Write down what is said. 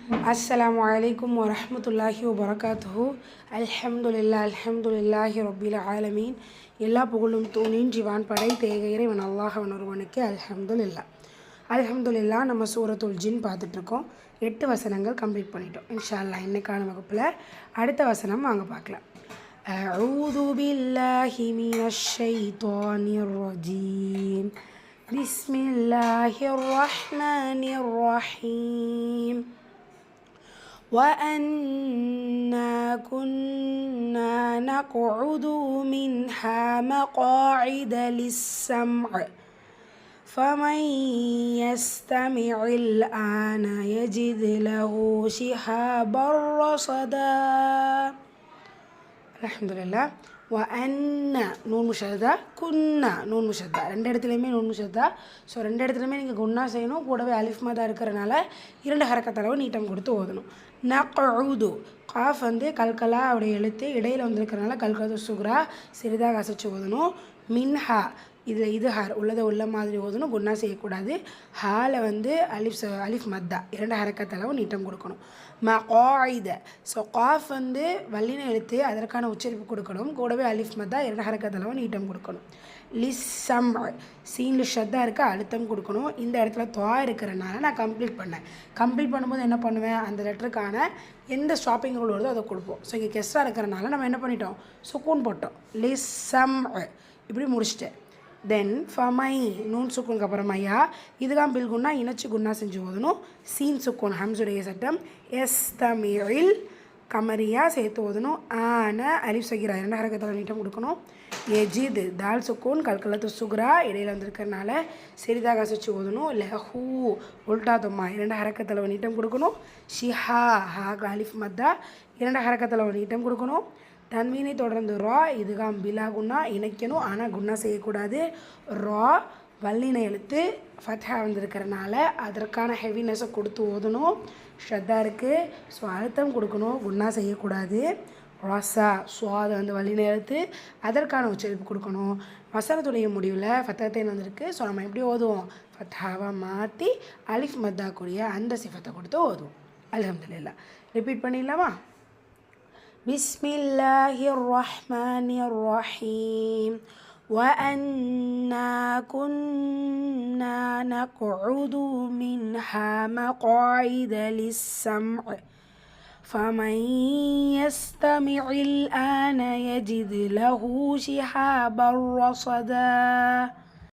السلام عليكم ورحمة الله وبركاته. அல்ஹம்துலில்லாஹி ரப்பில் ஆலமீன். எல்லா புகழும் தூணின்றிவான் படைத்த இறைவன் அல்லாஹ் ஒருவனுக்கு அல்ஹம்துலில்லா. நம்ம சூரத்துல் ஜின் பார்த்துட்ருக்கோம். 8 வசனங்கள் கம்ப்ளீட் பண்ணிட்டோம். இன்ஷா அல்லாஹ் இன்னைக்கான வகுப்பில் அடுத்த வசனம் வாங்க பார்க்கலாம். அஊது பில்லாஹி மினஷ் ஷைத்தானிர் ரஜீம். பிஸ்மில்லாஹிர் ரஹ்மானிர் ரஹீம். وَأَنَّا كُنَّا نَقْعُدُ مِنْهَا مَقَاعِدَ لِلسَّمْعِ فَمَنْ يَسْتَمِعِ الْآنَ يَجِدْ لَهُ شِهَابًا رَصَدًا. அல்ஹம்துலில்லாஹ். وَأَنَّ நூன் முஷத்தா, குன்னா நூன் முஷத்தா, ரெண்டு இடத்துலையுமே நூன் முஷத்தா. ஸோ ரெண்டு இடத்துலையுமே நீங்கள் குன்னா செய்யணும். கூடவே அலிஃப் மதா இருக்கிறனால 2 ஹரக்கத் அளவு நீட்டம் கொடுத்து ஓதணும். நக்உது காஃப் கல்கலா அப்படி எழுத்து இடையில் வந்திருக்கிறனால கல்கலத்து சுக்ரா சிறிதாக அசைச்சு ஓதணும். மின்ஹா இதில் இது ஹர் உள்ளதை உள்ள மாதிரி ஓதணும். குன்னா செய்யக்கூடாது. ஹால அலிஃப் மத்தா 2 ஹரக்கத் அளவு நீட்டம் கொடுக்கணும். மகாயித ஸோ காஃப் வல்லின எழுத்து அதற்கான உச்சரிப்பு கொடுக்கணும். கூடவே அலிஃப் மத்தா 2 ஹரக்கத் அளவு நீட்டம் கொடுக்கணும். லிஸ்ஸம் சீனில் ஷத்தா இருக்க அழுத்தம் கொடுக்கணும். இந்த இடத்துல துவா இருக்கிறனால நான் கம்ப்ளீட் பண்ணும்போது என்ன பண்ணுவேன், அந்த லெட்டருக்கான எந்த ஸ்டாப்பிங் ரூல் வருதோ அதை கொடுப்போம். ஸோ இங்கே கெஸ்ஸாக இருக்கிறனால நம்ம என்ன பண்ணிட்டோம், சுக்கூன் போட்டோம். லிஸ்ஸம் இப்படி முடிச்சிட்டேன். தென் ஃபமை நூன் சுக்குனுக்கு அப்புறமையா இதுதான் பில் குன்னா இணைச்சி குன்னா செஞ்சு ஓதணும். சீன் சுக்கூன் ஹம்சுடைய சட்டம். எஸ் தமிழில் கமரியா சேர்த்து ஓதணும். ஆன அலிஃப் சகிரா 2 ஹரக்கத்தில் நீட்டம் கொடுக்கணும். எஜித் தால் சுக்கூன் கல்கலத்து சுக்ரா இடையில் வந்திருக்கிறனால சிறிதாக அசைச்சு ஓதணும். லஹூ உல்டா தொம்மா 2 ஹரக்கத்தில் நீட்டம் கொடுக்கணும். ஷிஹா ஹா அலிஃப் மத்தா 2 ஹரக்கத்தில் நீட்டம் கொடுக்கணும். தன்வீனை தொடர்ந்து ரா இதுகாம் பிலா குன்னா இணைக்கணும். ஆனால் குன்னா செய்யக்கூடாது. ரா வல்லின எழுத்து ஃபத்ஹா வந்திருக்கிறனால அதற்கான ஹெவினஸை கொடுத்து ஓதணும். ஷத்தா இருக்குது. ஸோ அழுத்தம் கொடுக்கணும். குன்னா செய்யக்கூடாது. ரசா சுவாத வல்லின எழுத்து அதற்கான உச்சரிப்பு கொடுக்கணும். வசனத்துடைய முடிவில் ஃபத்தத்தைன்னு வந்திருக்கு. ஸோ நம்ம எப்படி ஓதுவோம், ஃபத்ஹாவை மாற்றி அலிஃப் மத்தா கூடிய அந்த சிஃபத்தை கொடுத்து ஓதுவோம். அல்ஹம்துலில்லாஹ். ரிப்பீட் பண்ணிடலாமா? بسم الله الرحمن الرحيم. وَأَنَّا كُنَّا نَقْعُدُ مِنْهَا مَقَاعِدَ لِلسَّمْعِ فَمَنْ يَسْتَمِعِ الْآنَ يَجِدْ لَهُ شِهَابًا رَصَدًا.